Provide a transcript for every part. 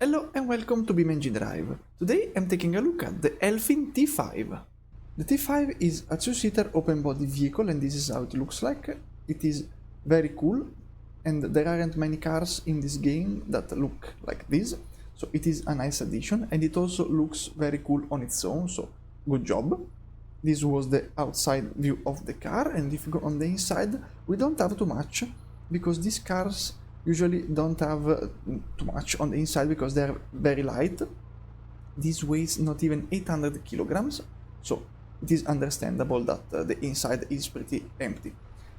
Hello and welcome to BeamNG.drive. Today I'm taking a look at the Elfin T5. The T5 is a two-seater open-body vehicle and this is how it looks like. It is very cool and there aren't many cars in this game that look like this, so it is a nice addition and it also looks very cool on its own, so good job. This was the outside view of the car, and if you go on the inside we don't have too much because these cars usually don't have too much on the inside because they're very light. This weighs not even 800 kilograms, so it is understandable that the inside is pretty empty.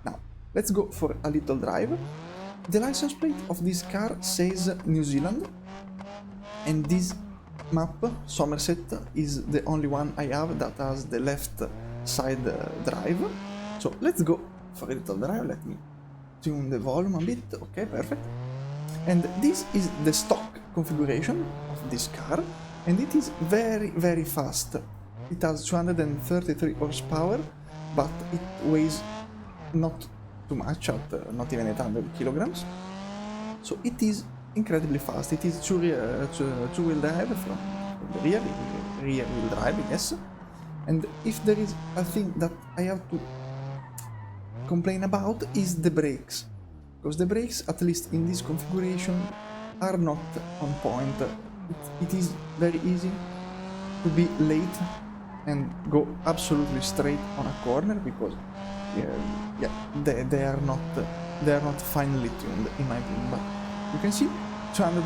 Now, let's go for a little drive. The license plate of this car says New Zealand, and this map, Somerset, is the only one I have that has the left side drive. So let's go for a little drive. Let me tune the volume a bit. Okay, perfect. And this is the stock configuration of this car, and it is very fast. It has 233 horsepower, but it weighs not too much, at not even 800 kilograms. So it is incredibly fast. It is two-wheel drive from the rear wheel drive, yes. And if there is a thing that I have to complain about is the brakes, because the brakes, at least in this configuration, are not on point. It is very easy to be late and go absolutely straight on a corner because they are not finely tuned in my opinion. But you can see 200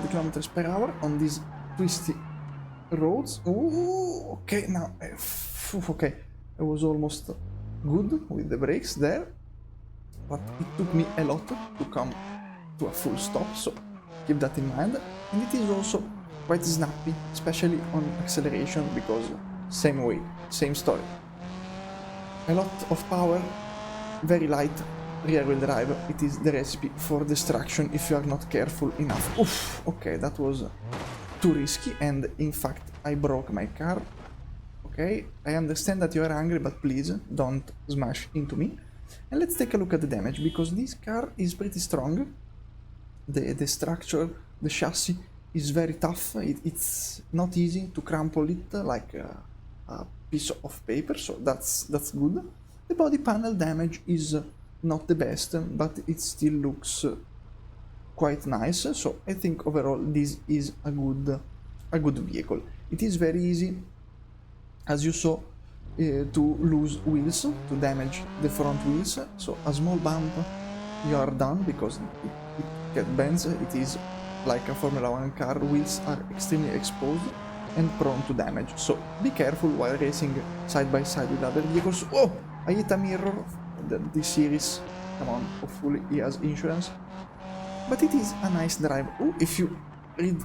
kilometers per hour on these twisty roads. Ooh, okay, now okay, I was almost good with the brakes there, but it took me a lot to come to a full stop, so keep that in mind. And it is also quite snappy, especially on acceleration, because same way, same story. A lot of power, very light rear wheel drive. It is the recipe for destruction if you are not careful enough. Oof, okay, that was too risky, and in fact I broke my car. Okay, I understand that you are angry, but please don't smash into me. And let's take a look at the damage, because this car is pretty strong. The structure, the chassis is very tough. It's not easy to crumple it like a piece of paper, so that's good. The body panel damage is not the best, but it still looks quite nice. So I think overall this is a good vehicle. It is very easy, as you saw, to lose wheels, to damage the front wheels. So a small bump, you are done because it gets bends. It is like a Formula 1 car. Wheels are extremely exposed and prone to damage. So be careful while racing side by side with other vehicles. Oh, I hit a mirror. This series, come on, hopefully he has insurance. But it is a nice drive. Oh, if you read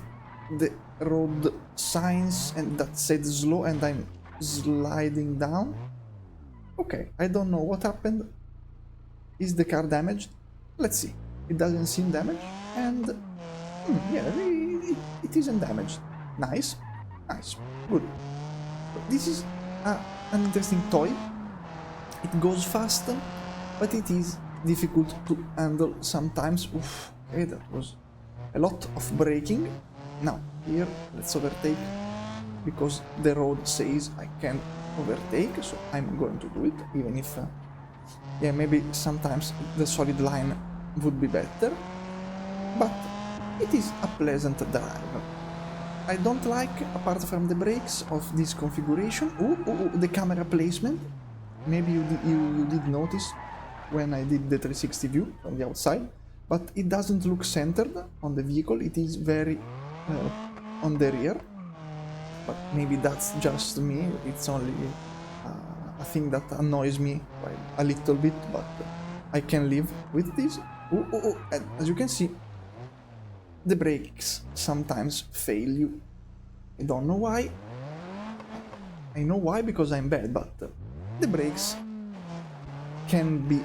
the road signs and that said slow and I'm sliding down. Okay, I don't know what happened. Is the car damaged? Let's see. It doesn't seem damaged, and yeah, it isn't damaged. Nice, good. This is an interesting toy. It goes fast, but it is difficult to handle sometimes. Oof, okay, that was a lot of braking. Now, here, let's overtake, because the road says I can overtake, so I'm going to do it, even if, yeah, maybe sometimes the solid line would be better, but it is a pleasant drive. I don't like, apart from the brakes of this configuration, the camera placement. Maybe you did notice when I did the 360 view from the outside, but it doesn't look centered on the vehicle. It is very on the rear, but maybe that's just me. It's only a thing that annoys me a little bit, but I can live with this. And as you can see, the brakes sometimes fail you. I don't know why. I know why, because I'm bad, but the brakes can be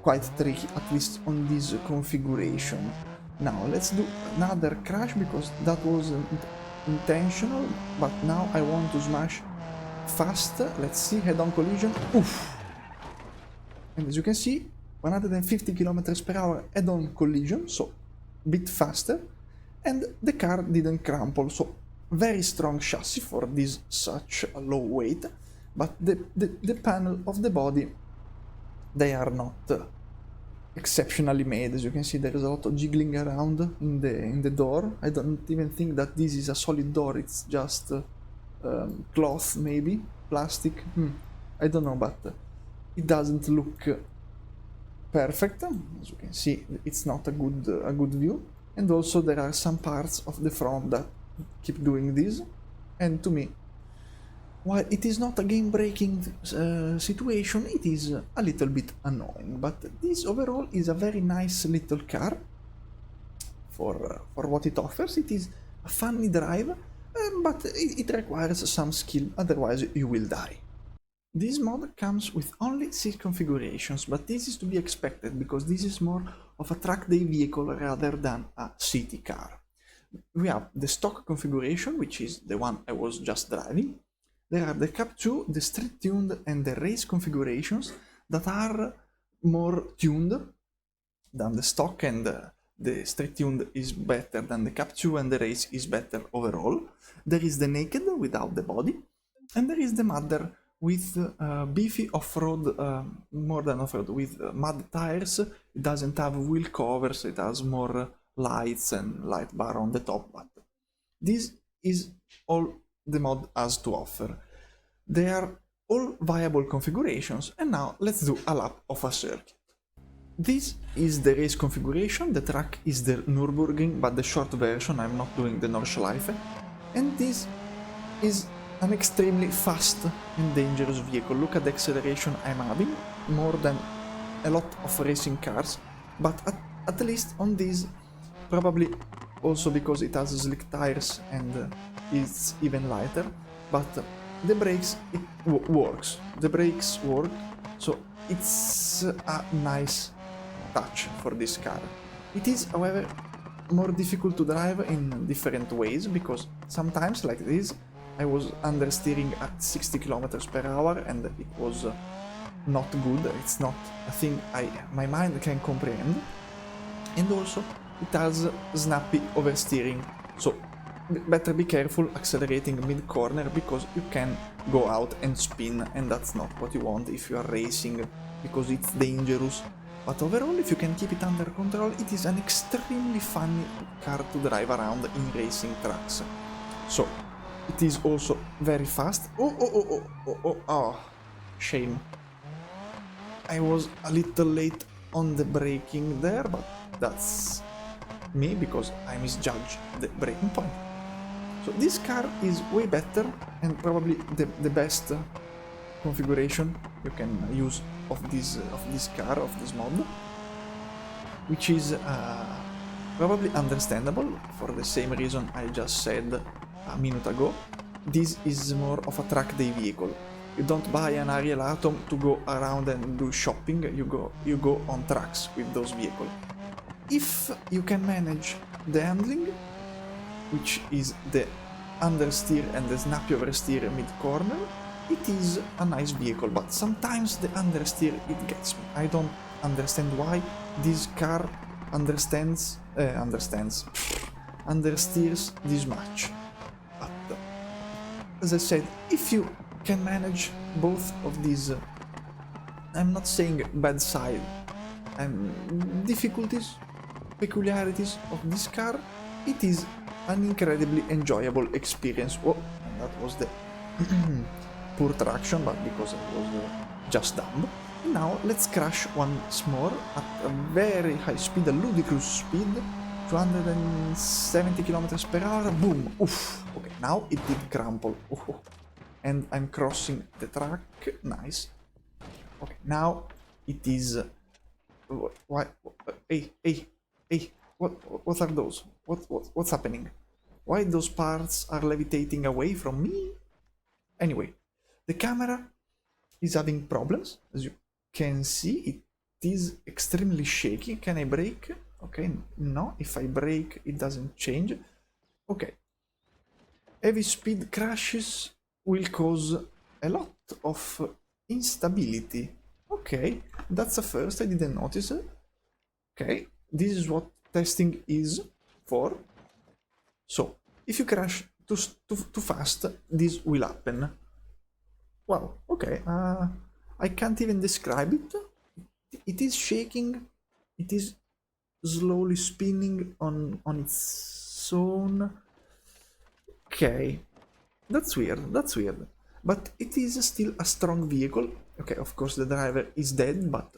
quite tricky, at least on this configuration. Now let's do another crash, because that wasn't intentional, but now I want to smash fast. Let's see, head-on collision. Oof! And as you can see, 150 km per hour head-on collision, so bit faster, and the car didn't crumple, so very strong chassis for this such a low weight, but the panel of the body, they are not exceptionally made. As you can see, there is a lot of jiggling around in the door. I don't even think that this is a solid door, it's just cloth, maybe plastic. I don't know, but it doesn't look perfect. As you can see, it's not a good view, and also there are some parts of the front that keep doing this, and to me, while it is not a game-breaking situation, it is a little bit annoying. But this overall is a very nice little car for what it offers. It is a funny drive, but it requires some skill, otherwise you will die. This mod comes with only 6 configurations, but this is to be expected because this is more of a track day vehicle rather than a city car. We have the stock configuration, which is the one I was just driving. There are the Cup 2, the street tuned, and the race configurations that are more tuned than the stock, and the street tuned is better than the Cup 2, and the race is better overall. There is the naked without the body, and there is the mudder with beefy off-road, more than off-road, with mud tires. It doesn't have wheel covers, it has more lights and light bar on the top, but this is all the mod has to offer. They are all viable configurations, and now let's do a lap of a circuit. This is the race configuration. The track is the Nürburgring, but the short version, I'm not doing the Nordschleife, and this is an extremely fast and dangerous vehicle. Look at the acceleration I'm having, more than a lot of racing cars, but at least on this, probably also because it has slick tires and it's even lighter, but the brakes, works. The brakes work, so it's a nice touch for this car. It is, however, more difficult to drive in different ways, because sometimes, like this, I was understeering at 60 km per hour and it was not good. It's not a thing my mind can comprehend. And also, it has snappy oversteering, so better be careful accelerating mid-corner, because you can go out and spin, and that's not what you want if you are racing, because it's dangerous. But overall, if you can keep it under control, it is an extremely funny car to drive around in racing tracks. So, it is also very fast. Oh, shame. I was a little late on the braking there, but that's me, because I misjudged the braking point. So this car is way better, and probably the best configuration you can use of this car, of this mod, which is probably understandable for the same reason I just said a minute ago. This is more of a track day vehicle. You don't buy an Ariel Atom to go around and do shopping, you go on tracks with those vehicles. If you can manage the handling, which is the understeer and the snappy oversteer mid-corner, it is a nice vehicle, but sometimes the understeer, it gets me. I don't understand why this car understeers this much. But as I said, if you can manage both of these, I'm not saying bad side, difficulties, peculiarities of this car, it is an incredibly enjoyable experience. Oh, and that was the poor traction, but because I was just dumb. Now let's crash once more at a very high speed, a ludicrous speed, 270 km per hour. Boom! Oof! Okay, now it did crumple. Oof. And I'm crossing the track. Nice. Okay, now it is. Why? Hey! What are those? What's happening? Why those parts are levitating away from me? Anyway, the camera is having problems. As you can see, it is extremely shaky. Can I brake? Okay, no. If I brake, it doesn't change. Okay. Heavy speed crashes will cause a lot of instability. Okay, that's a first. I didn't notice it. Okay, this is what testing is for. So, if you crash too fast, this will happen. Wow, okay, I can't even describe it. It is shaking, it is slowly spinning on its own. Okay, that's weird, that's weird. But it is still a strong vehicle. Okay, of course the driver is dead, but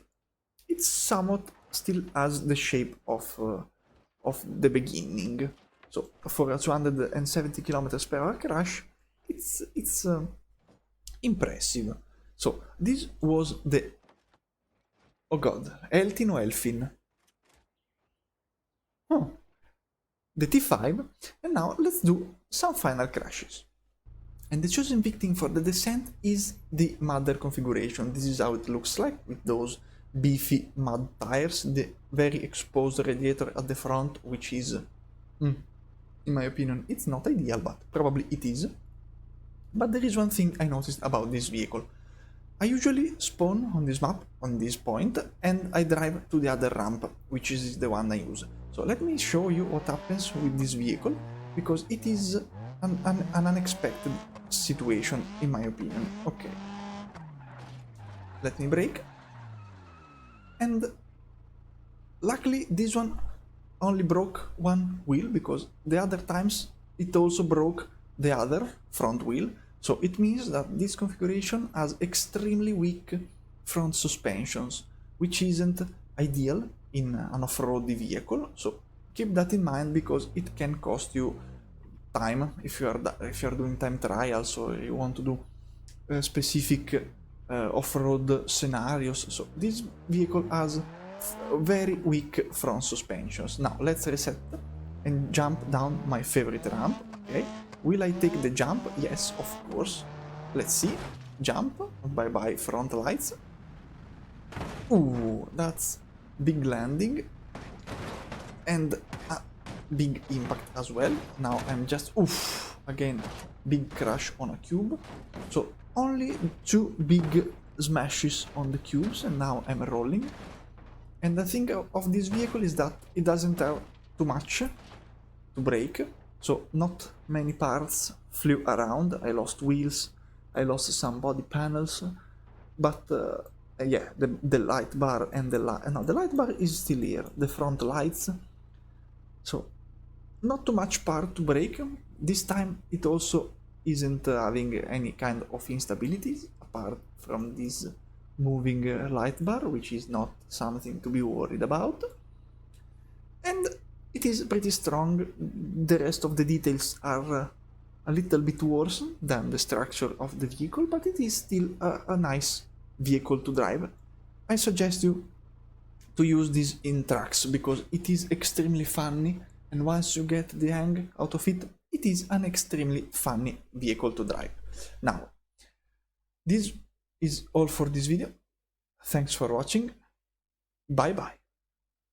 it somewhat still has the shape of the beginning. So for a 270 km/h crash, it's impressive. So this was the, oh god, Elfin or Elfin? Oh, the T5, and now let's do some final crashes. And the chosen victim for the descent is the mudder configuration. This is how it looks like, with those beefy mud tires, the very exposed radiator at the front, which is, in my opinion, it's not ideal, but probably it is. But there is one thing I noticed about this vehicle. I usually spawn on this map, on this point, and I drive to the other ramp, which is the one I use. So let me show you what happens with this vehicle, because it is an unexpected situation, in my opinion. Okay. Let me brake. And luckily this one only broke one wheel, because the other times it also broke the other front wheel. So it means that this configuration has extremely weak front suspensions, which isn't ideal in an off-roady vehicle. So keep that in mind, because it can cost you time if you are doing time trials, or you want to do specific off-road scenarios. So this vehicle has very weak front suspensions. Now let's reset and jump down my favorite ramp. Okay, will I take the jump? Yes, of course. Let's see. Jump. Bye bye front lights. Ooh, that's big landing and a big impact as well. Now I'm just, oof, again, big crash on a cube. So only 2 big smashes on the cubes, and now I'm rolling. And the thing of this vehicle is that it doesn't have too much to break, so not many parts flew around. I lost wheels, I lost some body panels, but yeah, the light bar and the light bar is still here, the front lights. So not too much part to break. This time it also isn't having any kind of instabilities apart from this moving light bar, which is not something to be worried about. And it is pretty strong. The rest of the details are a little bit worse than the structure of the vehicle, but it is still a nice vehicle to drive. I suggest you to use this in tracks, because it is extremely funny, and once you get the hang out of it, it is an extremely funny vehicle to drive. Now, this is all for this video. Thanks for watching. Bye bye.